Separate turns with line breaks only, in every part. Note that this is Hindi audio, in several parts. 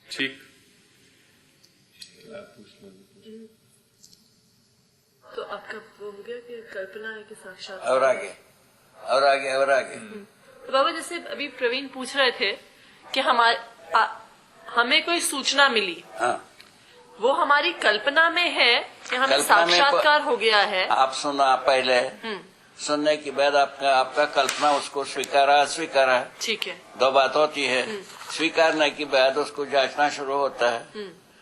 ठीक।
तो आपका वो हो गया कि कल्पना है कि साक्षात।
और आगे और आगे और आगे।
तो बाबा जैसे अभी प्रवीण पूछ रहे थे कि हमें कोई सूचना मिली,
हाँ,
वो हमारी कल्पना में है कि हमें साक्षात्कार हो गया है।
आप सुना पहले, सुनने के बाद आपका कल्पना उसको स्वीकारा अस्वीकारा, ठीक है, दो बात होती है। स्वीकारने के बाद उसको जांचना शुरू होता है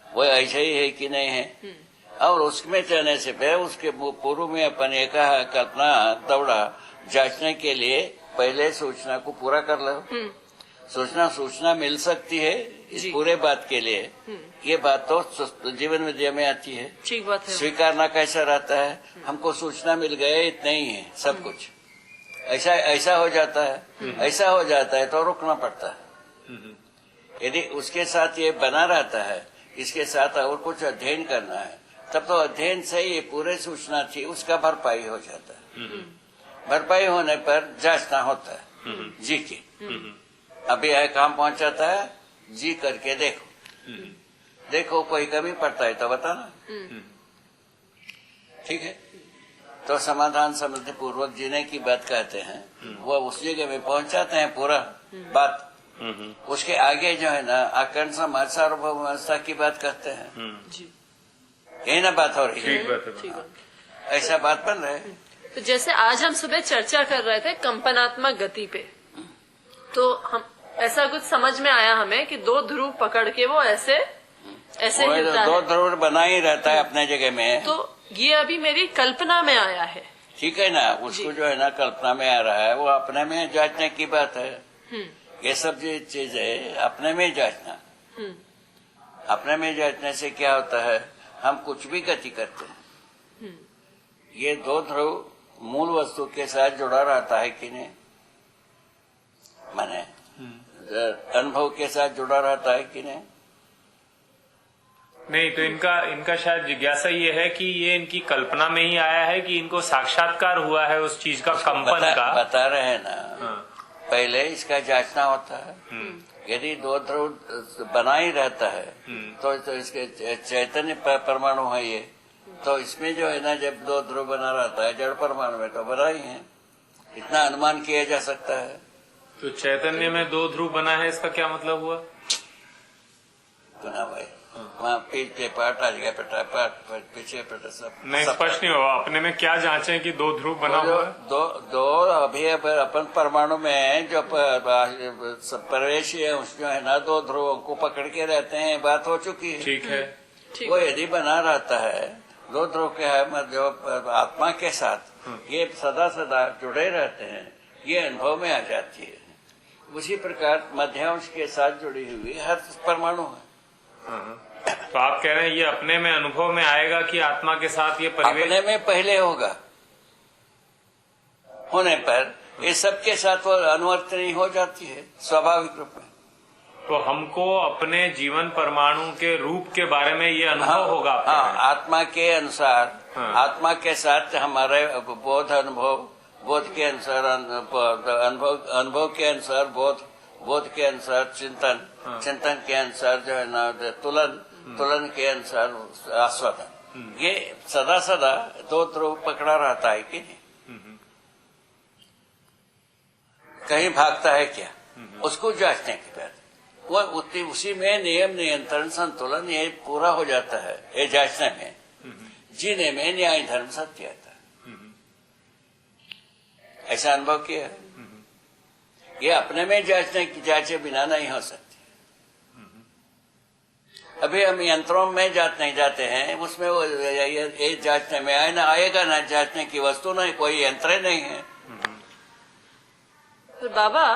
वो ऐसा ही है कि नहीं है, और उसमें जाने से पहले उसके पूर्व में अपन ये कहा कल्पना दौड़ा जांचने के लिए पहले सूचना को पूरा कर लो। सूचना मिल सकती है इस पूरे बात के लिए, ये बात तो जीवन विद्या में आती है।
ठीक बात है।
स्वीकारना कैसा रहता है, हमको सूचना मिल गया इतना ही है सब कुछ, ऐसा हो जाता है। ऐसा हो जाता है तो रुकना पड़ता है। यदि उसके साथ ये बना रहता है, इसके साथ और कुछ अध्ययन करना है, तब तो अध्ययन से ये पूरे सूचना थी उसका भरपाई हो जाता है। भरपाई होने पर जांचना होता है जी की। अभी यह काम पहुंचाता है, जी करके देखो कोई कमी पड़ता है तो बताना, ठीक है। तो समाधान समृद्धि पूर्वक जीने की बात कहते हैं, वो उस जगह में पहुंचाते हैं पूरा बात। उसके आगे जो है ना आकर्ण समाज सार्वभौम व्यवस्था की बात करते हैं, यही ना बात हो रही है, ऐसा बात बन रहा है।
तो जैसे आज हम सुबह चर्चा कर रहे थे कंपनात्मक गति पे, तो हम ऐसा कुछ समझ में आया हमें कि दो ध्रुव पकड़ के वो ऐसे हिलता है।
दो ध्रुव बना ही रहता है अपने जगह में।
तो ये अभी मेरी कल्पना में आया है,
ठीक है ना, उसको जो है ना कल्पना में आ रहा है, वो अपने में जांचने की बात है। ये सब जो चीज है अपने में जांचना। अपने में जांचने से क्या होता है, हम कुछ भी गति करते हैं, ये दो ध्रुव मूल वस्तु के साथ जुड़ा रहता है कि नहीं, माने अनुभव के साथ जुड़ा रहता है कि नहीं।
नहीं, तो इनका शायद जिज्ञासा ये है कि ये इनकी कल्पना में ही आया है कि इनको साक्षात्कार हुआ है उस चीज का, कंपन का
बता रहे हैं ना। पहले इसका जांचना होता है। यदि दो ध्रुव बना ही रहता है तो इसके चैतन्य परमाणु है ये, तो इसमें जो है ना जब दो ध्रुव बना रहता है जड़ परमाणु में तो बना ही है, इतना अनुमान किया जा सकता है।
तो चैतन्य में दो ध्रुव बना है, इसका क्या मतलब हुआ?
सुना भाई, वहाँ पीछे पार्ट आ गया, पीछे पटा सब
नहीं, स्पष्ट नहीं हुआ। अपने में क्या जांचे कि दो ध्रुव बना हुआ है?
दो अभी अपन परमाणु में जो प्रवेश है उसमें है ना दो ध्रुवों को पकड़ के रहते हैं, बात हो चुकी है।
ठीक है।
वो यदि बना रहता है दो ध्रुव के है जो आत्मा के साथ ये सदा जुड़े रहते हैं, ये अनुभव में आ जाती है। उसी प्रकार मध्यांश के साथ जुड़ी हुई हर परमाणु है।
तो आप कह रहे हैं ये अपने में अनुभव में आएगा कि आत्मा के साथ ये परिवेश
अपने में पहले होगा, होने पर ये सबके साथ वो अनुवर्तनी हो जाती है स्वाभाविक रूप में।
तो हमको अपने जीवन परमाणु के रूप के बारे में ये अनुभव होगा।
आत्मा के अनुसार, आत्मा के साथ हमारे बोध के अनुसार अनुभव के अनुसार बोध के अनुसार चिंतन के अनुसार जो है ना तुलन के अनुसार आस्वादन, ये सदा दो ध्रुव पकड़ा रहता है कि नहीं, कहीं भागता है क्या, उसको जांचने के बाद वो उसी में नियम नियंत्रण संतुलन ये पूरा हो जाता है। ये जांचने में, जीने में न्याय धर्म सत्य आता है। ऐसा अनुभव किया है। ये अपने में जांचे बिना नहीं हो सकती। अभी हम यंत्रों में जाते हैं, उसमें वो ये जांचने में आएगा ना, जांचने की वस्तु नहीं, कोई यंत्र नहीं है।
तो बाबा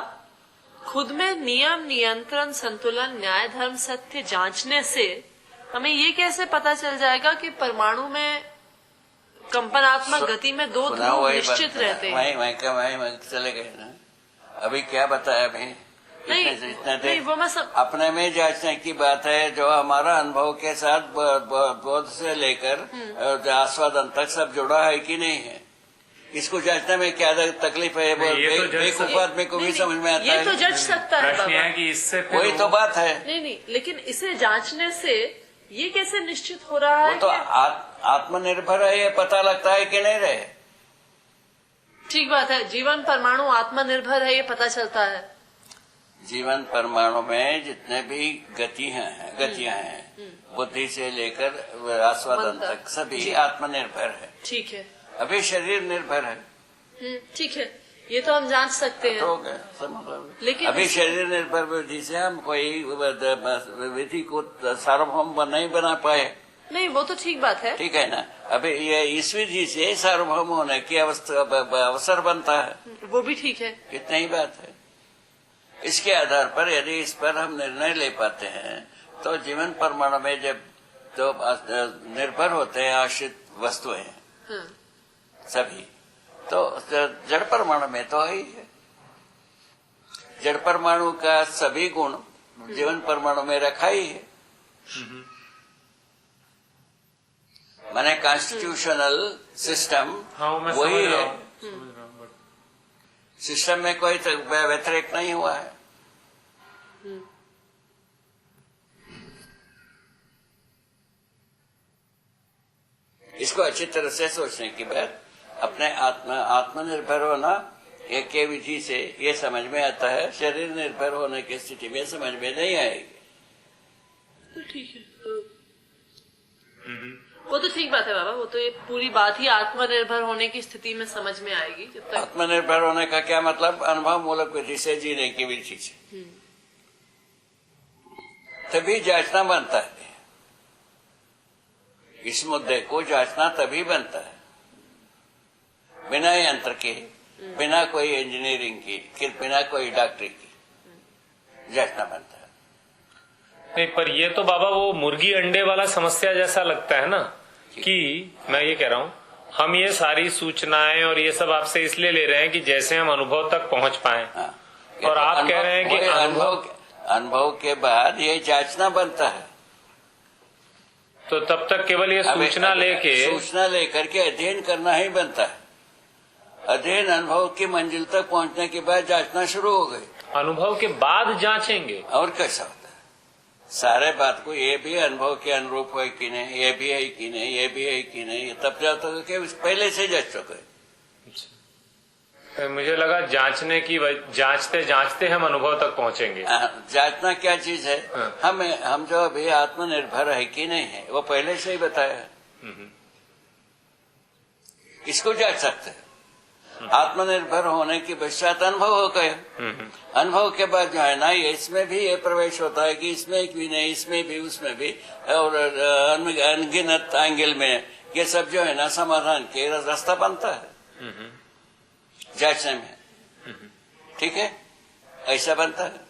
खुद में नियम नियंत्रण संतुलन न्याय धर्म सत्य जांचने से हमें ये कैसे पता चल जाएगा कि परमाणु में कंपनात्मक गति में दो ध्रुव निश्चित रहते हैं?
वहीं चले गए ना। अभी क्या बताया भाई?
नहीं, वो मैं
अपने में जांचने की बात है, जो हमारा अनुभव के साथ बोध से लेकर आस्वादन तक सब जुड़ा है कि नहीं है। इसको जांचने में क्या तकलीफ है? वो
नहीं, ये तो जज
बेवकूफ आदमी को भी
नहीं,
समझ में आता
ये
है।
तो जज सकता है
प्रश्न ये है
बाबा।
कि इससे फिर
वही तो बात है।
नहीं, लेकिन इसे जांचने से ये कैसे निश्चित हो रहा
वो
है
तो
कि
आत्मनिर्भर है, ये पता लगता है कि नहीं रहे।
ठीक बात है, जीवन परमाणु आत्मनिर्भर है, ये पता चलता है।
जीवन परमाणु में जितने भी गतियां हैं बुद्धि से लेकर आस्वादन
मन तक।
तक सभी
जी।
आत्मनिर्भर है।
ठीक है।
अभी शरीर निर्भर है
ठीक है, ये तो हम जांच सकते हैं।
तो हो गया, समझ।
लेकिन
अभी
इस-
शरीर निर्भर विधि से हम कोई विधि को सार्वभौम नहीं बना पाए।
नहीं, वो तो ठीक बात है।
ठीक है ना? अभी ये इस विधि से सार्वभौम होने की अवसर बनता है।
वो भी ठीक है।
इतना ही बात है। इसके आधार पर यदि इस पर हम निर्णय ले पाते हैं तो जीवन परमाणु में जब तो निर्भर होते हैं आश्रित वस्तुएं सभी, तो जड़ परमाणु में तो ही है। जड़ परमाणु का सभी गुण जीवन परमाणु में रखा ही है। माने कॉन्स्टिट्यूशनल सिस्टम
हाँ, मैं
वही
समझ रहा
है।
हूँ, समझ रहा हूँ,
सिस्टम में कोई व्यतिरेक नहीं हुआ है। इसको अच्छी तरह से सोचने के बाद अपने आत्मनिर्भर होना एक के विधि से ये समझ में आता है। शरीर निर्भर होने की स्थिति में समझ में नहीं आएगी।
तो ठीक है, वो तो ठीक बात है बाबा। वो तो ये पूरी बात ही आत्मनिर्भर होने की स्थिति में समझ में आएगी जब तक।
आत्मनिर्भर होने का क्या मतलब? अनुभव मूलक विधि से जीने की विधि से तभी जांचना बनता है। इस मुद्दे को जांचना तभी बनता है, बिना यंत्र के, बिना कोई इंजीनियरिंग की, बिना कोई डॉक्टरी की जांचना बनता है।
नहीं, पर ये तो बाबा वो मुर्गी अंडे वाला समस्या जैसा लगता है ना, कि मैं ये कह रहा हूँ हम ये सारी सूचनाएं और ये सब आपसे इसलिए ले रहे हैं कि जैसे हम अनुभव तक पहुंच पाए।
हाँ।
और आप कह रहे हैं कि
अनुभव के बाद ये जांचना बनता है।
तो तब तक केवल ये सूचना
लेकर के अध्ययन करना ही बनता है। अध्ययन अनुभव की मंजिल तक पहुंचने के बाद जांचना शुरू हो गई।
अनुभव के बाद जांचेंगे।
और कैसा होता है? सारे बात को ये भी अनुभव के अनुरूप है कि नहीं, ये भी है कि नहीं, ये भी है कि नहीं, तब जाता है कि पहले से जांच चुके।
मुझे लगा जांचते जांचते हम अनुभव तक पहुंचेंगे।
जांचना क्या चीज है?
हाँ।
हम जो अभी आत्मनिर्भर है कि नहीं है वो पहले से ही बताया है। इसको जांच सकते हैं। आत्मनिर्भर होने के पश्चात अनुभव हो गए। अनुभव के बाद जो है ना, ये इसमें भी ये प्रवेश होता है कि इसमें भी नहीं, इसमें भी, उसमें भी, और अनगिनत एंगल में ये सब जो है ना समाधान के रास्ता बनता है जांचने में। ठीक है, ऐसा बनता है।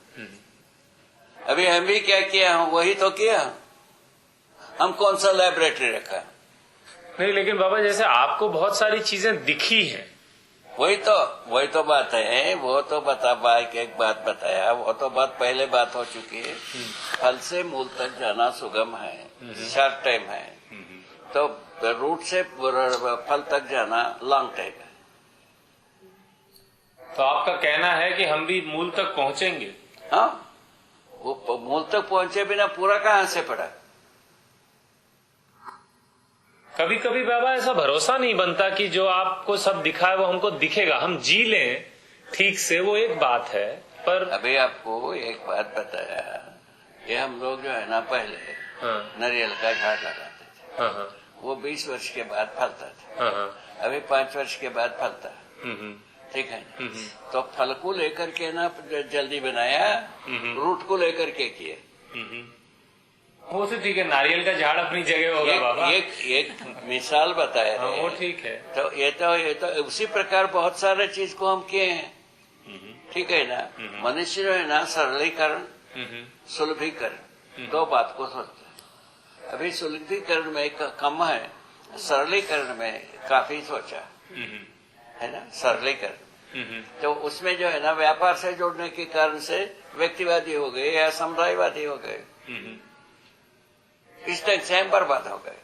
अभी हम भी क्या किया हूं, वही तो किया। हम कौन सा लैबोरेटरी रखा?
नहीं, लेकिन बाबा जैसे आपको बहुत सारी चीजें दिखी हैं।
वही तो बात है। वो तो एक बात बताया, वो तो बात पहले बात हो चुकी है। फल से मूल तक जाना सुगम है, शॉर्ट टाइम है, तो रूट से फल तक जाना लॉन्ग टाइम है।
तो आपका कहना है कि हम भी मूल तक पहुंचेंगे।
हाँ, वो मूल तक पहुंचे बिना पूरा कहां से पड़ा?
कभी कभी बाबा ऐसा भरोसा नहीं बनता कि जो आपको सब दिखा है वो हमको दिखेगा, हम जी लें ठीक से, वो एक बात है। पर
अभी आपको एक बात बताया, ये हम लोग जो है ना पहले नारियल का झाड़ लगाते थे।
हाँ,
वो 20 वर्ष के बाद फलता था।
हाँ,
अभी 5 वर्ष के बाद फलता है। ठीक है, तो फल को लेकर के ना जल्दी बनाया, रूट को लेकर के किए।
वो तो ठीक है, नारियल का झाड़ अपनी जगह होगा बाबा।
एक मिसाल बताया
हाँ,
है।
वो ठीक है।
तो ये तो उसी प्रकार बहुत सारे चीज को हम किए हैं। ठीक है ना? मनुष्य जो है ना सरलीकरण, सुलभीकरण, दो बात को सोचता है। अभी सुलभीकरण में कम है, सरलीकरण में काफी सोचा है ना। सरलीकरण तो उसमें जो है ना व्यापार से जोड़ने के कारण से व्यक्तिवादी हो गए या समुदायवादी हो गए। इस ढंग से हम बर्बाद हो गए।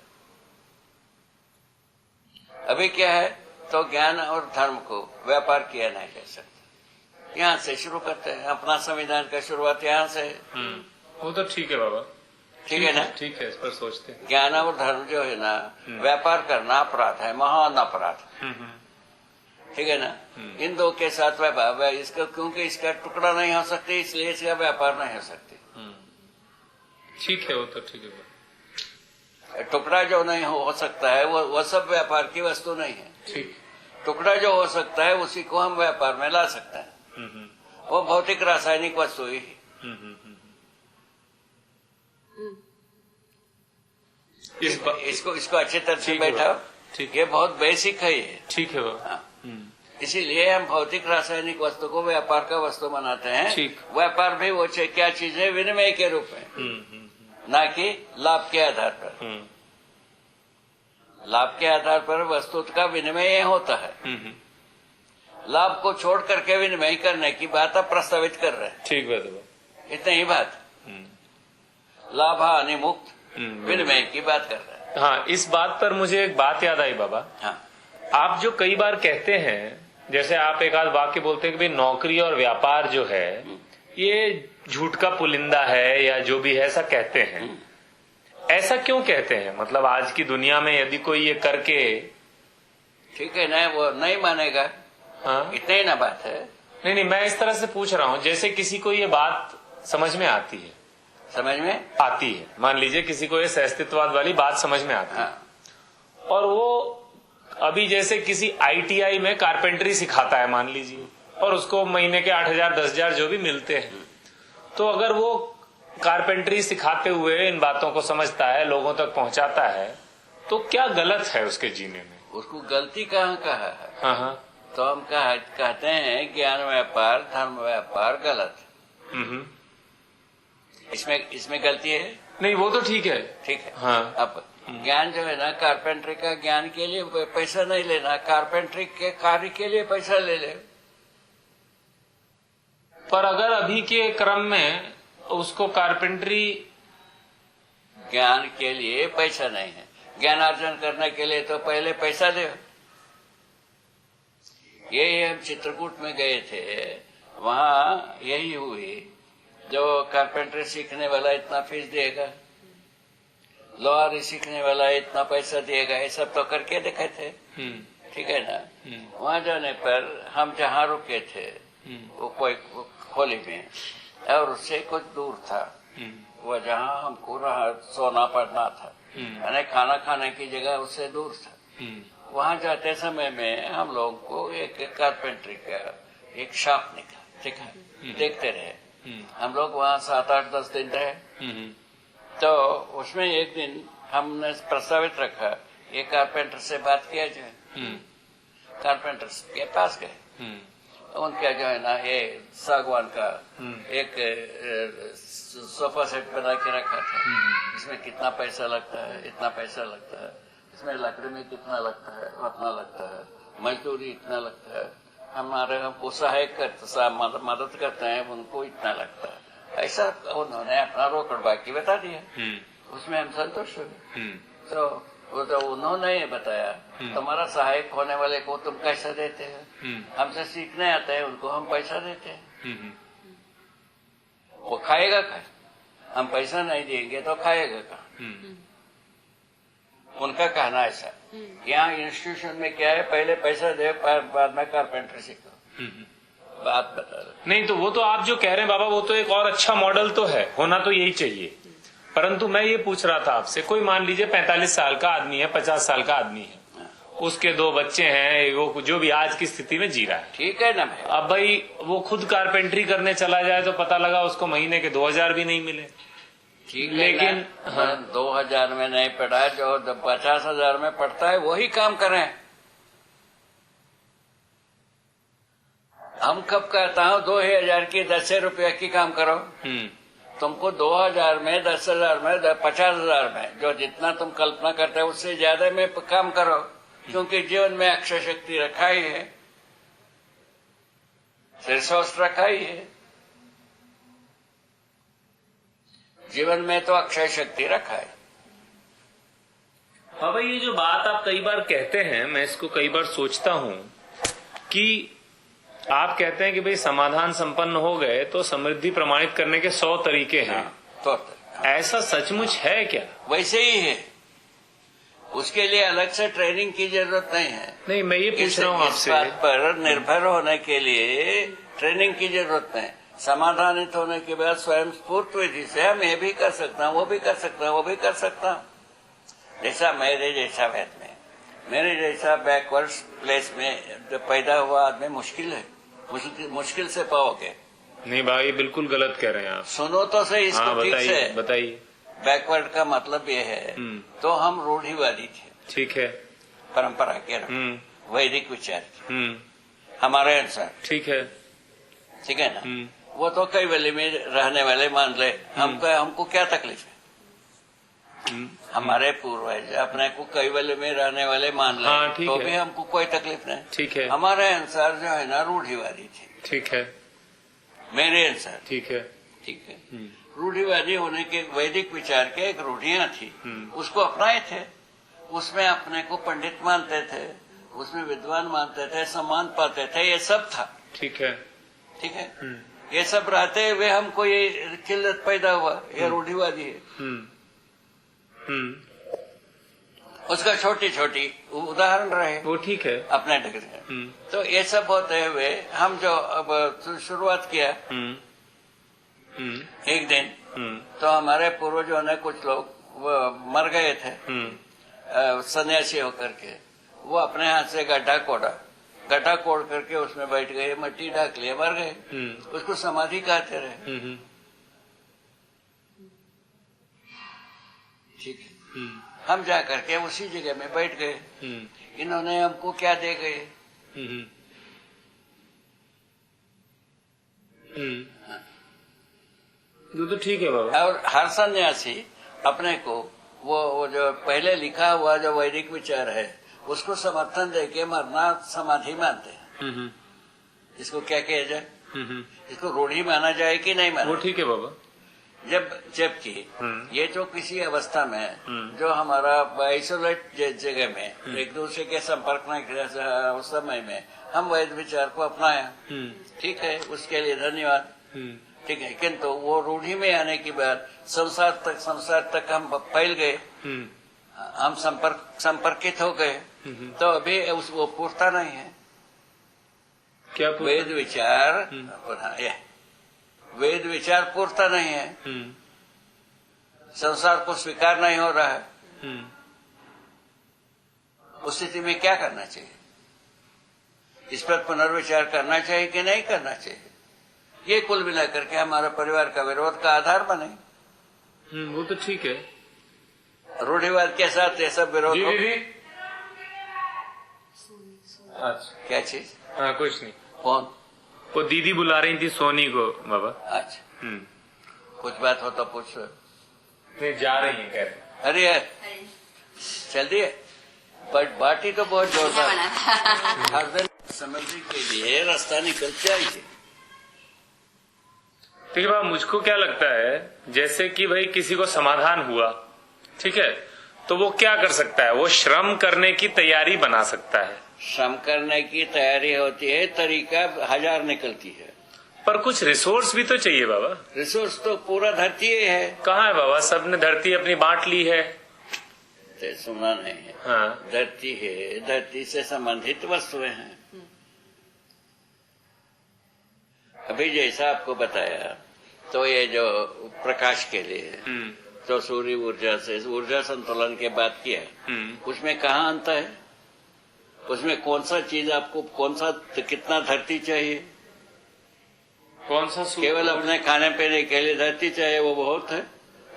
अभी क्या है, तो ज्ञान और धर्म को व्यापार किया नहीं जा सकता। यहाँ से शुरू करते हैं, अपना संविधान का शुरुआत यहाँ से है।
वो तो ठीक है बाबा,
ठीक है ना?
ठीक है, इस पर सोचते हैं।
ज्ञान और धर्म जो है ना, व्यापार करना अपराध है, महान अपराध। ठीक है ना? इन दो के साथ व्यापार, इसका क्योंकि इसका टुकड़ा नहीं हो सकती, इसलिए इसका व्यापार नहीं हो सकती।
ठीक है, वो तो ठीक है।
टुकड़ा जो नहीं हो सकता है वो सब व्यापार की वस्तु नहीं है।
ठीक।
टुकड़ा जो हो सकता है उसी को हम व्यापार में ला सकते हैं। वो भौतिक रासायनिक वस्तु ही है। इसको अच्छी तरह से बैठा।
ठीक,
ये बहुत बेसिक है ये।
ठीक है बाबा।
हाँ। इसीलिए हम भौतिक रासायनिक वस्तु को व्यापार का वस्तु बनाते हैं।
ठीक।
व्यापार भी वो क्या चीज है? विनिमय के रूप में, ना कि लाभ के आधार पर। लाभ के आधार पर वस्तु का विनिमय होता है। लाभ को छोड़ करके विनिमय करने की बात आप प्रस्तावित कर रहे हैं।
ठीक बात है।
इतनी ही बात। लाभ हानि मुक्त विनिमय की बात कर रहे हैं।
हाँ, इस बात पर मुझे एक बात याद आई बाबा।
हाँ।
आप जो कई बार कहते हैं, जैसे आप एक आध वाक्य बोलते हैं कि भाई नौकरी और व्यापार जो है ये झूठ का पुलिंदा है या जो भी है, ऐसा कहते हैं। ऐसा क्यों कहते हैं? मतलब आज की दुनिया में यदि कोई ये करके,
ठीक है ना, वो नहीं मानेगा।
हाँ,
इतना ही ना बात है।
नहीं, मैं इस तरह से पूछ रहा हूँ, जैसे किसी को ये बात समझ में आती है, मान लीजिए किसी को ये सहअस्तित्ववाद वाली बात समझ में आती है।
हाँ।
और वो अभी जैसे किसी ITI में कारपेंटरी सिखाता है मान लीजिए, और उसको महीने के 8,000 10,000 जो भी मिलते हैं, तो अगर वो कारपेंटरी सिखाते हुए इन बातों को समझता है, लोगों तक पहुंचाता है, तो क्या गलत है उसके जीने में?
उसको गलती कहाँ कहा है?
हाँ।
तो हम कहते हैं ज्ञान व्यापार धर्म व्यापार गलत। इसमें गलती है?
नहीं, वो तो ठीक है।
ठीक है।
हाँ।
अब ज्ञान जो है ना, कारपेंटरी का ज्ञान के लिए पैसा नहीं लेना, कारपेंटरी के कार्य के लिए पैसा ले ले।
पर अगर अभी के क्रम में उसको कारपेंटरी,
ज्ञान के लिए पैसा नहीं है, ज्ञान अर्जन करने के लिए तो पहले पैसा दे। ये हम चित्रकूट में गए थे, वहाँ यही हुई। जो कारपेंटरी सीखने वाला इतना फीस देगा, लोहारी सीखने वाला इतना पैसा देगा, ये सब तो करके दिखाए थे। ठीक है ना? वहाँ जाने पर हम जहाँ रुके थे वो कोई खोली में, और उससे कुछ दूर था वो जहाँ हमको सोना पड़ना था, यानी खाना खाने की जगह उससे दूर था। वहाँ जाते समय में हम लोगों को एक कारपेंटरी का एक शॉप दिखा, देखते रहे। हम लोग वहाँ 7-8-10 दिन रहे। तो उसमें एक दिन हमने प्रस्तावित रखा, ये कारपेंटर से बात किया जाए। कारपेंटर के पास गए, उनका जो है ना ये सागवान का एक सोफा सेट बना के रखा था। इसमें कितना पैसा लगता है? इतना पैसा लगता है। इसमें लकड़ी में कितना लगता है? उतना लगता है। मजदूरी इतना लगता है। हमको सहायक करते, मदद करते हैं, उनको इतना लगता है। ऐसा उन्होंने अपना रोकड़ बाकी बता दिया। उसमें हम संतुष्ट हो गए। तो वो तो उन्होंने बताया, तुम्हारा सहायक होने वाले को तुम कैसा देते हैं? हमसे सीखने आते हैं, उनको हम पैसा देते हैं। वो खाएगा क्या? हम पैसा नहीं देंगे तो खाएगा क्या? उनका कहना ऐसा। यहाँ इंस्टीट्यूशन में क्या है, पहले पैसा दे, बाद में कारपेंटर सीखो। बात बता रहे।
नहीं, तो वो तो आप जो कह रहे हैं बाबा, वो तो एक और अच्छा मॉडल तो है, होना तो यही चाहिए। परंतु मैं ये पूछ रहा था आपसे, कोई मान लीजिए 45 साल का आदमी है, 50 साल का आदमी है, उसके 2 बच्चे हैं, वो जो भी आज की स्थिति में जी रहा है।
ठीक है ना भाई।
अब भाई वो खुद कारपेंटरी करने चला जाए तो पता लगा उसको महीने के 2,000 भी नहीं मिले।
ठीक,
लेकिन
हाँ, 2,000 में नहीं पढ़ा, जो 50,000 में पढ़ता है वही काम करें। हम कब कहता हूँ 2,000 की 10 रुपया की काम करो। तुमको 2,000 में 10,000 में 50,000 में जो जितना तुम कल्पना करते हो उससे ज्यादा में काम करो, क्योंकि जीवन में अक्षय शक्ति रखा ही है, रिसोर्स रखा ही है। जीवन में तो अक्षय शक्ति रखा है।
बाबा ये जो बात आप कई बार कहते हैं, मैं इसको कई बार सोचता हूँ कि आप कहते हैं कि भाई समाधान संपन्न हो गए तो समृद्धि प्रमाणित करने के 100 तरीके हैं।
तो
ऐसा सचमुच है क्या?
वैसे ही है, उसके लिए अलग से ट्रेनिंग की जरूरत नहीं है।
नहीं, मैं ये पूछ रहा हूँ
इस
आपसे,
बात पर निर्भर होने के लिए ट्रेनिंग की जरूरत नहीं। समाधानित होने के बाद स्वयं स्फूर्त विधि से हम ये भी कर सकता हूँ, वो भी कर सकता हूँ, वो भी कर सकता हूँ। जैसा मेरे जैसा वैद में, मेरे जैसा बैकवर्ड प्लेस में जो पैदा हुआ आदमी मुश्किल है, मुश्किल से पाओगे।
नहीं भाई बिल्कुल गलत कह रहे हैं आप।
सुनो तो सही इसको।
हाँ
ठीक से
बताइए।
बैकवर्ड का मतलब ये है, तो हम रूढ़िवादी थे,
ठीक है,
परंपरा के वैदिक विचार के हमारे अनुसार,
ठीक है,
ठीक है ना। वो तो कैवल्य में रहने वाले मान ले, हमको क्या तकलीफ है? हमारे पूर्वज अपने को कैवल्य में रहने वाले मान ले,
हाँ, ठीक
तो
है।
भी हमको कोई तकलीफ नहीं।
ठीक है,
हमारे अनुसार जो है ना रूढ़िवादी थी,
ठीक है,
मेरे अनुसार,
ठीक है,
ठीक है। रूढ़िवादी होने के वैदिक विचार के एक रूढ़ियां थी, उसको अपनाए थे, उसमें अपने को पंडित मानते थे, उसमें विद्वान मानते थे, सम्मान पाते थे, ये सब था।
ठीक है,
ठीक है। ये सब रहते हुए हमको ये किल्लत पैदा हुआ, ये रूढ़िवादी है। उसका छोटी छोटी उदाहरण रहे,
वो ठीक है।
अपने ढंग। तो ये सब होते हुए हम जो अब शुरुआत किया, एक दिन तो हमारे पूर्वजों ने कुछ लोग वो मर गए थे सन्यासी होकर के, वो अपने हाथ से गड्ढा कोड़ करके उसमें बैठ गए, मिट्टी ढक लिए, मर गए। उसको समाधि कहते रहे। ठीक है। हम जा करके उसी जगह में बैठ गए। इन्होंने हमको क्या दे गए?
तो ठीक है बाबा।
और हर सन्यासी अपने को वो जो पहले लिखा हुआ जो वैदिक विचार है उसको समर्थन देके मरना समाधि मानते हैं। इसको क्या किया जाए? इसको रूढ़ी माना जाए कि नहीं माना?
वो ठीक है बाबा।
जबकि ये जो किसी अवस्था में जो हमारा आइसोलेट जगह में एक दूसरे के संपर्क में उस समय में हम वैद विचार को अपनाया, ठीक है, उसके लिए धन्यवाद। ठीक है, किंतु वो रूढ़ी में आने के बाद संसार तक हम फैल गए, हम संपर्कित हो गए, तो अभी वो पूर्ता नहीं है।
क्या
वेद विचार पूर्ता नहीं है, संसार को स्वीकार नहीं हो रहा है। उस स्थिति में क्या करना चाहिए? इस पर पुनर्विचार करना चाहिए कि नहीं करना चाहिए? ये कुल मिला करके हमारा परिवार का विरोध का आधार बने।
वो तो ठीक है।
रूढ़िवाद के साथ ये सब विरोध हो।
अच्छा,
क्या चीज?
हाँ कुछ नहीं।
कौन?
वो दीदी बुला रही थी सोनी को बाबा।
अच्छा, कुछ बात हो तो पूछ।
नहीं जा रही है कह रहे।
अरे यार चल दिए, बट बाटी तो बहुत जोरदार। हर दिन समझने के लिए रास्ता निकल चाहिए।
ठीक है बाबा, मुझको क्या लगता है जैसे कि भाई किसी को समाधान हुआ, ठीक है, तो वो क्या कर सकता है? वो श्रम करने की तैयारी बना सकता है।
श्रम करने की तैयारी होती है, तरीका हजार निकलती है,
पर कुछ रिसोर्स भी तो चाहिए बाबा।
रिसोर्स तो पूरा धरती है।
कहाँ है बाबा? सबने धरती अपनी बांट ली है।
तो सुना नहीं है?
हाँ,
धरती है, धरती से संबंधित वस्तुएं हैं। अभी जैसा आपको बताया, तो ये जो प्रकाश के लिए तो सूर्य ऊर्जा से ऊर्जा संतुलन की बात किया, उसमें कहाँ अंत है? उसमें कौन सा चीज आपको, कौन सा कितना धरती चाहिए?
कौन सा?
केवल अपने खाने पीने के लिए धरती चाहिए, वो बहुत है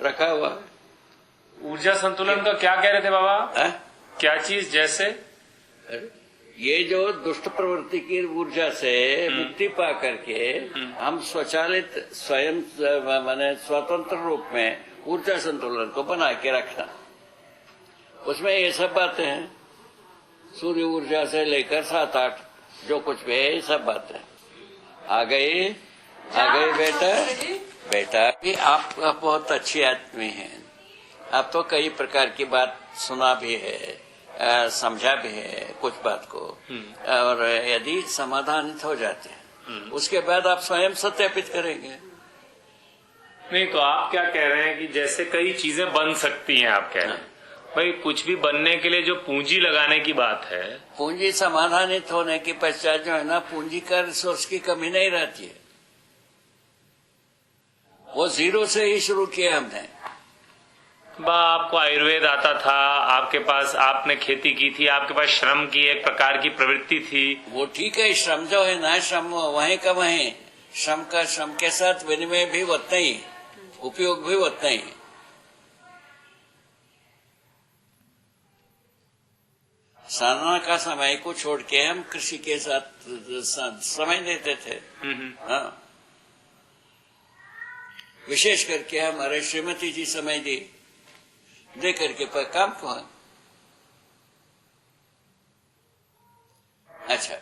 रखा हुआ।
ऊर्जा संतुलन का क्या कह रहे थे बाबा?
है?
क्या चीज? जैसे
ये जो दुष्ट प्रवृत्ति की ऊर्जा से मुक्ति पा करके हम स्वचालित स्वयं माने स्वतंत्र रूप में ऊर्जा संतुलन को बना के रखना, उसमें ये सब बातें हैं। सूर्य ऊर्जा से लेकर 7-8 जो कुछ भी है, ये सब बातें आ गई बेटा। कि आप बहुत अच्छी आदमी हैं, आप तो कई प्रकार की बात सुना भी है, समझा भी है कुछ बात को, और यदि समाधानित हो जाते हैं उसके बाद आप स्वयं सत्यापित करेंगे।
नहीं तो आप क्या कह रहे हैं कि जैसे कई चीजें बन सकती हैं, आप कह रहे हैं भाई कुछ भी बनने के लिए जो पूंजी लगाने की बात है,
पूंजी समाधानित होने के पश्चात जो है ना, पूंजी का रिसोर्स की कमी नहीं रहती है। वो जीरो से ही शुरू किया हमने।
आपको आयुर्वेद आता था, आपके पास आपने खेती की थी, आपके पास श्रम की एक प्रकार की प्रवृत्ति थी।
वो ठीक है, श्रम जो है ना, श्रम वहीं का वहीं, श्रम का श्रम के साथ विनिमय भी उतना ही, उपयोग भी उतना ही। साधना का समय को छोड़ के हम कृषि के साथ समय देते थे। हाँ, विशेष करके हमारे श्रीमती जी समय दे करके पर काम को। अच्छा,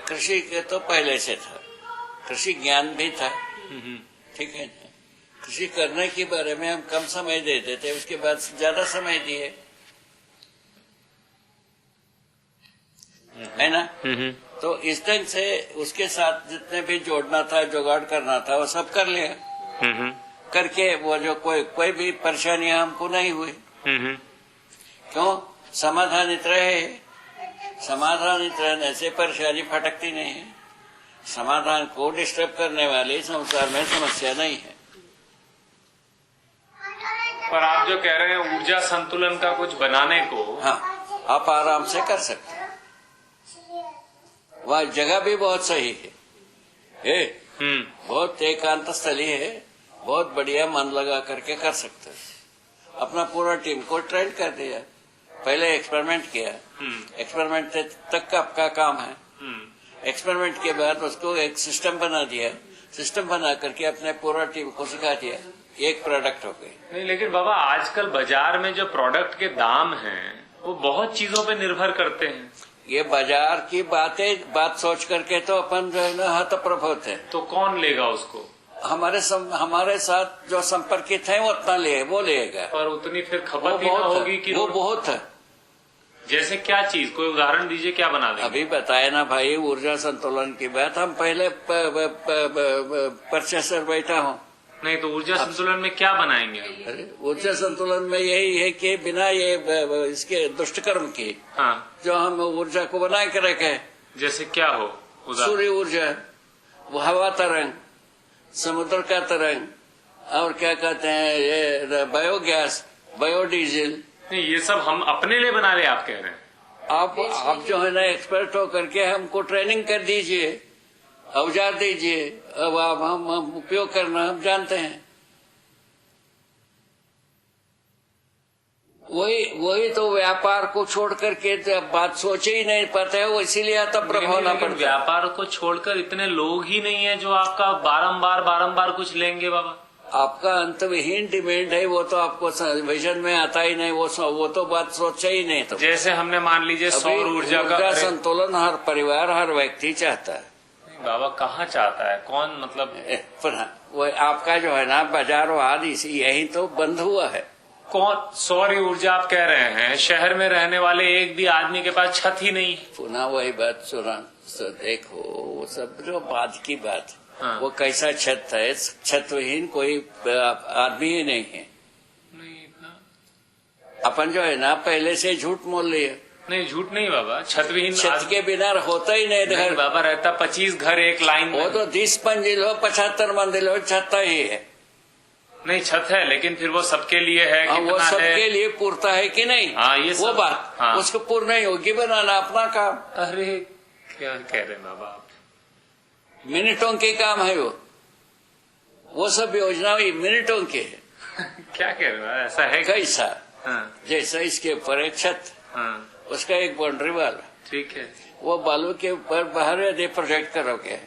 कृषि के तो पहले से था, कृषि ज्ञान भी था, ठीक है ना। कृषि करने के बारे में हम कम समय देते थे, उसके बाद ज्यादा समय दिए, है ना। तो इस ढंग से उसके साथ जितने भी जोड़ना था, जुगाड़ करना था, वो सब कर लिया। करके वो जो कोई भी परेशानियां हमको नहीं हुई। क्यों? समाधानित रहे। समाधानित रहने से परेशानी फटकती नहीं है। समाधान को डिस्टर्ब करने वाली संसार में समस्या नहीं है।
पर आप जो कह रहे हैं ऊर्जा संतुलन का कुछ बनाने को,
हाँ, आप आराम से कर सकते हैं। वह जगह भी बहुत सही है, बहुत एकांत स्थली है, बहुत बढ़िया मन लगा करके कर सकते हैं। अपना पूरा टीम को ट्रेन कर दिया, पहले एक्सपेरिमेंट किया, एक्सपेरिमेंट तक का आपका काम है। एक्सपेरिमेंट के बाद उसको एक सिस्टम बना दिया, सिस्टम बना करके अपने पूरा टीम को सिखा दिया, एक प्रोडक्ट हो गई।
नहीं लेकिन बाबा आजकल बाजार में जो प्रोडक्ट के दाम हैं वो बहुत चीजों पे निर्भर करते हैं।
ये बाजार की बात सोच करके तो अपन जो है ना हतप्रभ थे।
तो कौन लेगा उसको?
हमारे साथ जो संपर्कित है वो उतना वो लेगा,
और उतनी फिर खपत ही ना होगी कि
वो बहुत है।
जैसे क्या चीज, कोई उदाहरण दीजिए, क्या बना देंगे?
अभी बताया ना भाई, ऊर्जा संतुलन की बात। हम पहले परचेसर बैठा हूँ।
नहीं तो ऊर्जा संतुलन में क्या बनाएंगे?
अरे ऊर्जा संतुलन में यही है कि बिना ये इसके दुष्ट कर्म की,
हाँ,
जो हम ऊर्जा को बना के रखे।
जैसे क्या हो?
सूर्य ऊर्जा, वो हवा तरंग, समुद्र का तरंग, और क्या कहते हैं ये बायोगैस, बायोडीजल।
नहीं ये सब हम अपने लिए बना ले, आप कह रहे हैं?
आप जो है ना एक्सपर्ट हो करके हमको ट्रेनिंग कर दीजिए, औजार दीजिए, अब आप हम उपयोग करना हम जानते हैं। वही तो व्यापार को छोड़ करके बात सोचे ही नहीं पाते है, वो इसीलिए आता प्रभावना पड़ता है।
व्यापार को छोड़कर इतने लोग ही नहीं है जो आपका बारंबार कुछ लेंगे बाबा।
आपका अंतविहीन डिमांड है, वो तो आपको विजन में आता ही नहीं, वो तो बात सोचा ही नहीं। तो
जैसे हमने मान लीजिए सौर ऊर्जा का
संतुलन हर परिवार, हर व्यक्ति चाहता है।
बाबा कहाँ चाहता है, कौन, मतलब
वो आपका जो है ना बाजारवाद इसी यही तो बंद हुआ है।
कौन? सौर ऊर्जा आप कह रहे हैं, शहर में रहने वाले एक भी आदमी के पास छत ही नहीं।
पुनः वही बात सुना, देखो वो सब जो बात की बात,
हाँ।
वो कैसा छत है, छतविहीन कोई आदमी ही नहीं है। अपन जो है ना पहले से झूठ मोल लिए।
नहीं झूठ नहीं बाबा, छतविहीन
छत के बिना होता ही नहीं घर।
बाबा रहता 25 घर एक लाइन में।
वो तो 20 मंजिल हो, 75 मंजिल हो, छत ही है।
नहीं छत है, लेकिन फिर वो सबके लिए है,
वो सबके लिए पूर्ता है कि नहीं?
हाँ, ये
वो बात,
हाँ।
उसको पूर्ण योग्य बनाना अपना काम।
अरे क्या कह रहे हैं बाबा आप?
मिनटों के काम है वो सब योजना मिनटों के है।
क्या कह रहे हैं, ऐसा है?
कैसा?
हाँ।
जैसा इसके ऊपर एक छत,
हाँ।
उसका एक बाउंड्री वाल,
ठीक है।
वो बालू के ऊपर बाहर यदि प्रोजेक्ट करोगे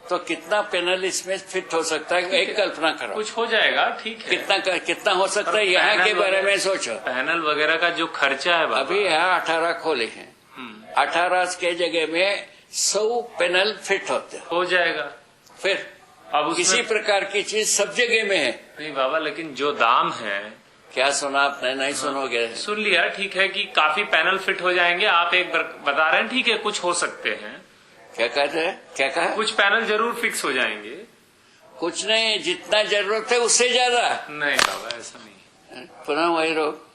तो कितना पैनल इसमें फिट हो सकता है, एक कल्पना करो।
कुछ हो जाएगा, ठीक है।
कितना हो सकता है, यहाँ के बारे में सोचो।
पैनल वगैरह का जो खर्चा है बाबा।
अभी यहाँ 18 खोले हैं, 18 के जगह में 100 पैनल फिट होते हैं।
हो जाएगा।
फिर
अब
किसी प्रकार की चीज सब जगह में है।
नहीं बाबा, लेकिन जो दाम है
क्या सुना आपने? नहीं सुनोगे?
सुन लिया, ठीक है कि काफी पैनल फिट हो जाएंगे। आप एक बता रहे हैं, ठीक है, कुछ हो सकते हैं।
क्या कहते हैं? क्या कहा?
कुछ पैनल जरूर फिक्स हो जाएंगे।
कुछ नहीं, जितना जरूरत है उससे ज्यादा।
नहीं बाबा, ऐसा नहीं।
पुनः वही रोग।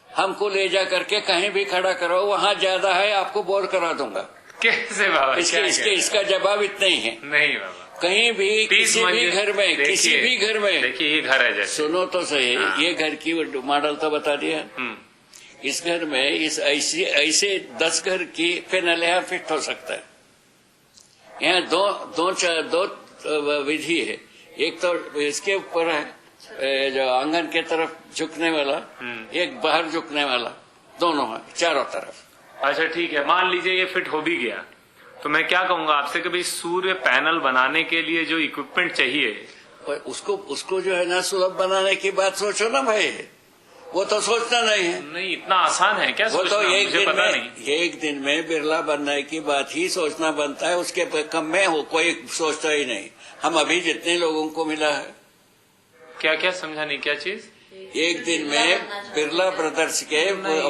हमको ले जा करके कहीं भी खड़ा करो, वहाँ ज्यादा है, आपको बोर करा दूंगा।
कैसे बाबा?
इसका जवाब इतना ही है।
नहीं बाबा,
कहीं भी किसी भी घर में, किसी भी घर में,
देखिए ये घर है जैसे,
सुनो तो सही, ये घर की मॉडल तो बता दिया। इस घर में इस ऐसे 10 घर की पैनल यहाँ फिट हो सकता है। यहाँ दो विधि है। एक तो इसके ऊपर है जो आंगन के तरफ झुकने वाला, एक बाहर झुकने वाला, दोनों है चारों तरफ।
अच्छा ठीक है, मान लीजिए ये फिट हो भी गया, तो मैं क्या कहूंगा आपसे कि भाई सूर्य पैनल बनाने के लिए जो इक्विपमेंट चाहिए,
उसको जो है ना सुलभ बनाने की बात सोचो ना भाई। वो तो सोचना नहीं है।
नहीं, इतना आसान है क्या
वो
सोचना?
तो
एक
दिन में बिरला बनने की बात ही सोचना बनता है, उसके कम में हो कोई सोचता ही नहीं। हम अभी जितने लोगों को मिला है,
क्या समझा नहीं, क्या चीज?
एक दिन में बिरला ब्रदर्स के